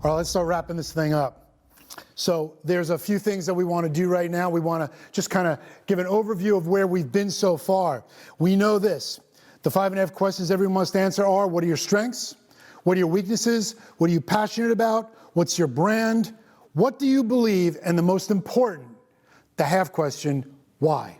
All right, let's start wrapping this thing up. So there's a few things that we want to do right now. We want to just kind of give an overview of where we've been so far. We know this. The 5.5 questions everyone must answer are: what are your strengths? What are your weaknesses? What are you passionate about? What's your brand? What do you believe? And the most important, the half question, why?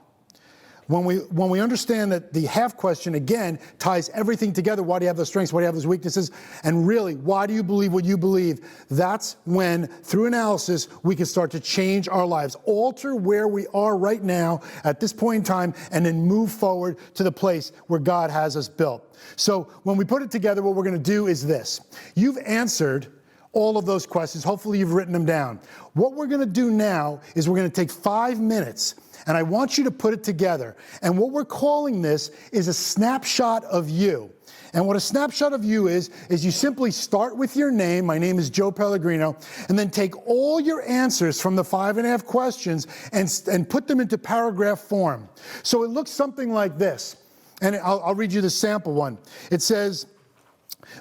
When we understand that the half question, again, ties everything together, why do you have those strengths, why do you have those weaknesses, and really, why do you believe what you believe? That's when, through analysis, we can start to change our lives, alter where we are right now at this point in time, and then move forward to the place where God has us built. So when we put it together, what we're going to do is this. You've answered all of those questions. Hopefully you've written them down. What we're going to do now is we're going to take 5 minutes, and I want you to put it together. And what we're calling this is a snapshot of you. And what a snapshot of you is you simply start with your name. My name is Joe Pellegrino. And then take all your answers from the 5.5 questions and put them into paragraph form. So it looks something like this. And I'll read you the sample one. It says,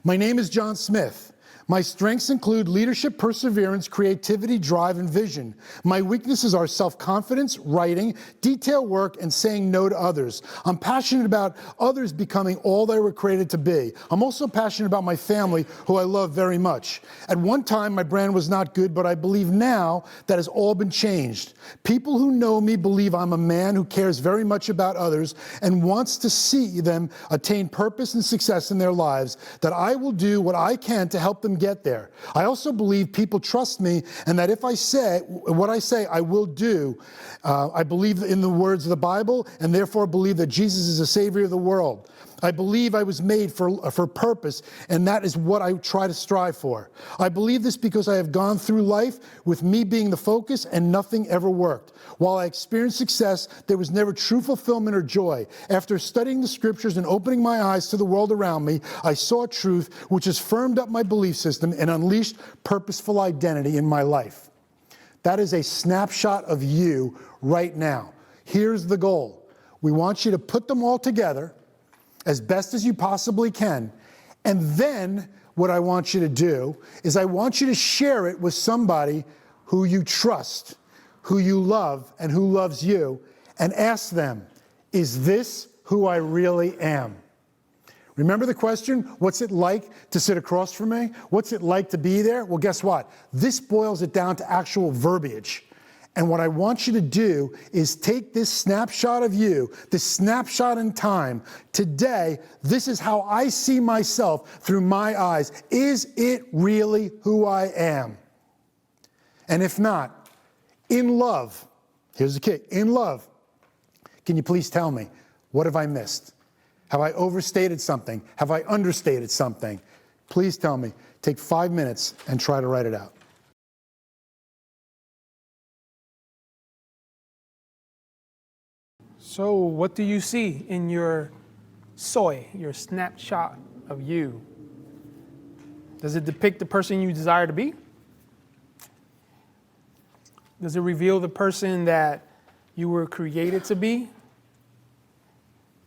my name is John Smith. My strengths include leadership, perseverance, creativity, drive, and vision. My weaknesses are self-confidence, writing, detail work, and saying no to others. I'm passionate about others becoming all they were created to be. I'm also passionate about my family, who I love very much. At one time, my brand was not good, but I believe now that has all been changed. People who know me believe I'm a man who cares very much about others and wants to see them attain purpose and success in their lives, that I will do what I can to help them get there. I also believe people trust me, and that if I say what I say, I will do. I believe in the words of the Bible, and therefore believe that Jesus is the Savior of the world. I believe I was made for purpose, and that is what I try to strive for. I believe this because I have gone through life with me being the focus and nothing ever worked. While I experienced success, there was never true fulfillment or joy. After studying the scriptures and opening my eyes to the world around me, I saw truth which has firmed up my belief system and unleashed purposeful identity in my life. That is a snapshot of you right now. Here's the goal. We want you to put them all together as best as you possibly can. And then what I want you to do is I want you to share it with somebody who you trust, who you love, and who loves you, and ask them, is this who I really am? Remember the question, what's it like to sit across from me? What's it like to be there? Well, guess what? This boils it down to actual verbiage. And what I want you to do is take this snapshot of you, this snapshot in time. Today, this is how I see myself through my eyes. Is it really who I am? And if not, in love, here's the kick, in love, can you please tell me, what have I missed? Have I overstated something? Have I understated something? Please tell me. Take 5 minutes and try to write it out. So what do you see in your soy, your snapshot of you? Does it depict the person you desire to be? Does it reveal the person that you were created to be?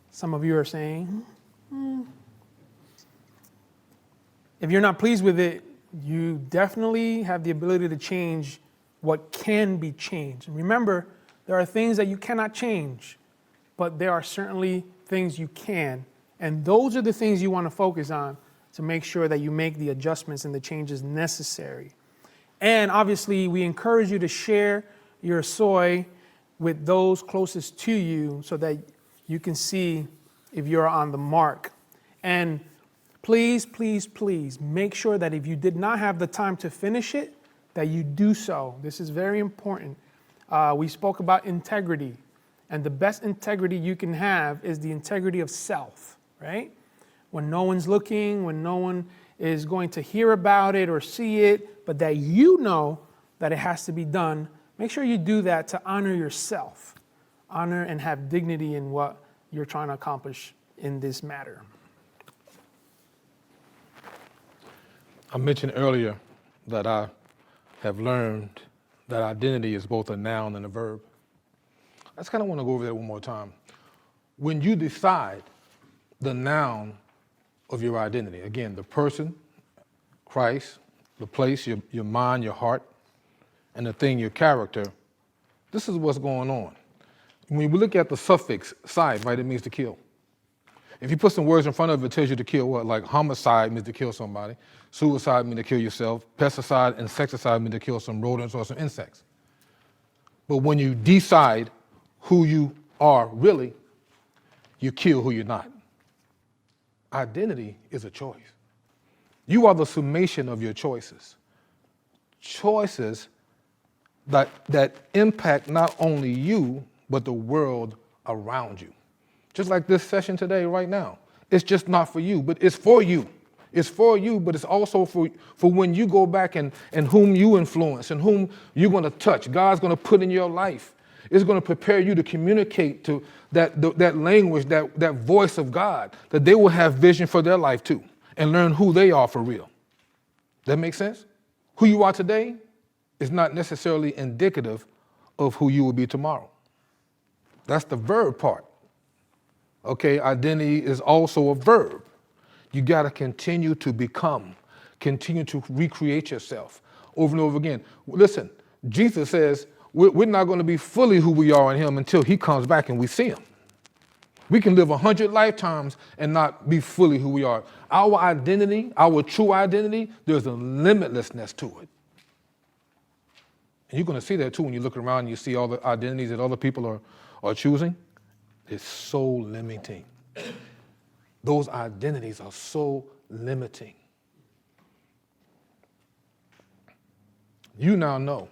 Some of you are saying, If you're not pleased with it, you definitely have the ability to change what can be changed. And remember, there are things that you cannot change, but there are certainly things you can. And those are the things you want to focus on to make sure that you make the adjustments and the changes necessary. And obviously, we encourage you to share your soy with those closest to you so that you can see if you're on the mark. And please, please, please make sure that if you did not have the time to finish it, that you do so. This is very important. We spoke about integrity. And the best integrity you can have is the integrity of self, right? When no one's looking, when no one is going to hear about it or see it, but that you know that it has to be done, make sure you do that to honor yourself. Honor and have dignity in what you're trying to accomplish in this matter. I mentioned earlier that I have learned that identity is both a noun and a verb. I just kind of want to go over that one more time. When you decide the noun of your identity, again, the person, Christ, the place, your mind, your heart, and the thing, your character, this is what's going on. When we look at the suffix side, right, it means to kill. If you put some words in front of it, it tells you to kill what? Like homicide means to kill somebody, suicide means to kill yourself, pesticide, insecticide means to kill some rodents or some insects. But when you decide who you are really, you kill who you're not. Identity is a choice. You are the summation of your choices. Choices that impact not only you, but the world around you. Just like this session today, right now. It's just not for you, but it's for you. It's for you, but it's also for when you go back and whom you influence and whom you're going to touch. God's going to put in your life. It's going to prepare you to communicate to that language, that voice of God, that they will have vision for their life too and learn who they are for real. That makes sense? Who you are today is not necessarily indicative of who you will be tomorrow. That's the verb part. Okay, identity is also a verb. You got to continue to become, continue to recreate yourself over and over again. Listen, Jesus says we're not going to be fully who we are in him until he comes back and we see him. We can live 100 lifetimes and not be fully who we are. Our identity, our true identity, there's a limitlessness to it. And you're going to see that too when you look around and you see all the identities that other people are choosing. It's so limiting. Those identities are so limiting. You now know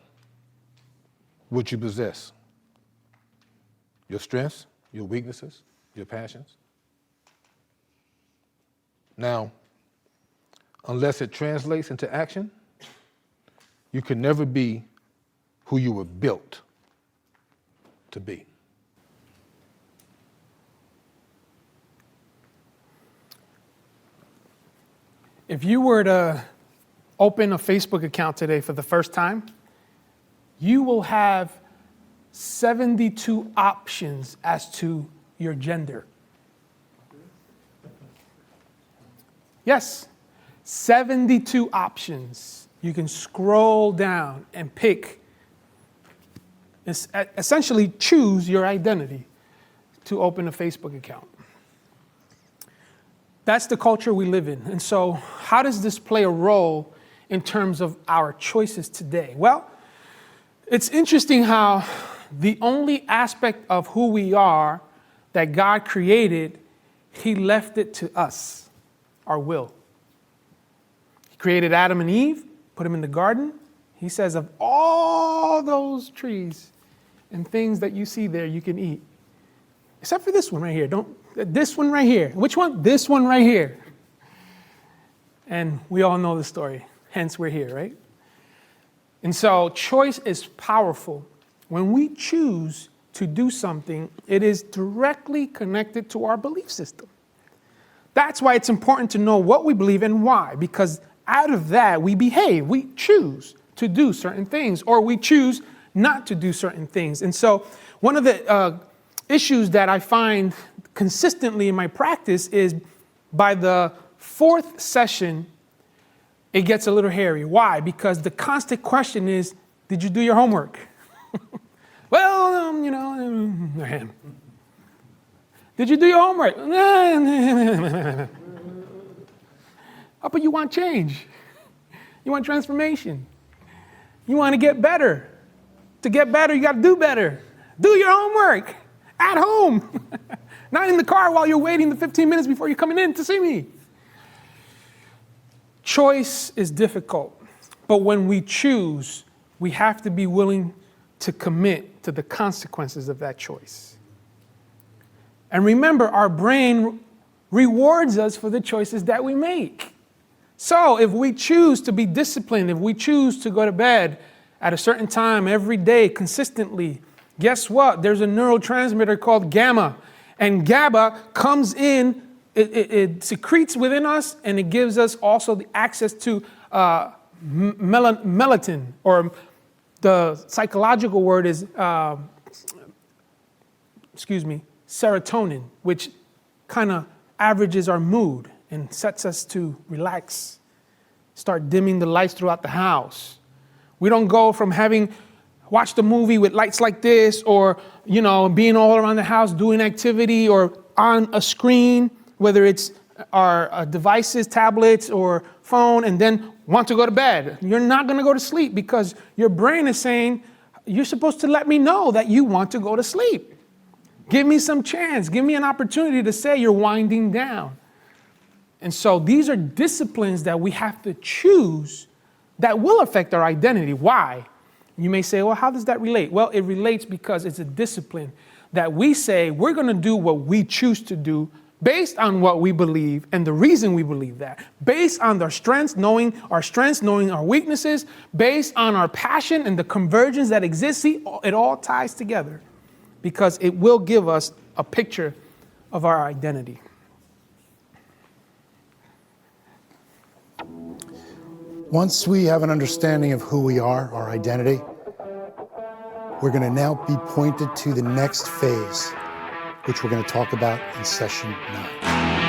what you possess. Your strengths, your weaknesses, your passions. Now, unless it translates into action, you can never be who you were built to be. If you were to open a Facebook account today for the first time, you will have 72 options as to your gender. Yes, 72 options. You can scroll down and pick, essentially choose your identity to open a Facebook account. That's the culture we live in. And so how does this play a role in terms of our choices today? Well, it's interesting how the only aspect of who we are that God created, he left it to us, our will. He created Adam and Eve, put them in the garden. He says of all those trees and things that you see there, you can eat. Except for this one right here. This one right here. Which one? This one right here. And we all know the story. Hence, we're here, right? And so choice is powerful. When we choose to do something, it is directly connected to our belief system. That's why it's important to know what we believe and why, because out of that, we behave. We choose to do certain things, or we choose not to do certain things. And so one of the issues that I find consistently in my practice is by the fourth session, it gets a little hairy. Why? Because the constant question is, did you do your homework? Well, did you do your homework? Oh, but you want change. You want transformation. You want to get better. To get better, you got to do better. Do your homework at home. Not in the car while you're waiting the 15 minutes before you're coming in to see me. Choice is difficult, but when we choose, we have to be willing to commit to the consequences of that choice. And remember, our brain rewards us for the choices that we make. So if we choose to be disciplined, if we choose to go to bed at a certain time every day consistently, guess what? There's a neurotransmitter called gamma. And GABA comes in, it secretes within us, and it gives us also the access to melatonin, or the psychological word is, serotonin, which kind of averages our mood and sets us to relax start dimming the lights throughout the house. We don't go from having watched a movie with lights like this, or being all around the house doing activity or on a screen, whether it's our devices, tablets, or phone, and then want to go to bed. You're not going to go to sleep because your brain is saying, you're supposed to let me know that you want to go to sleep. Give me some chance. Give me an opportunity to say you're winding down. And so these are disciplines that we have to choose that will affect our identity. Why? You may say, well, how does that relate? Well, it relates because it's a discipline that we say we're going to do what we choose to do based on what we believe and the reason we believe that, based on our strengths, knowing our weaknesses, based on our passion and the convergence that exists. See, it all ties together because it will give us a picture of our identity. Once we have an understanding of who we are, our identity, we're going to now be pointed to the next phase, which we're going to talk about in session 9.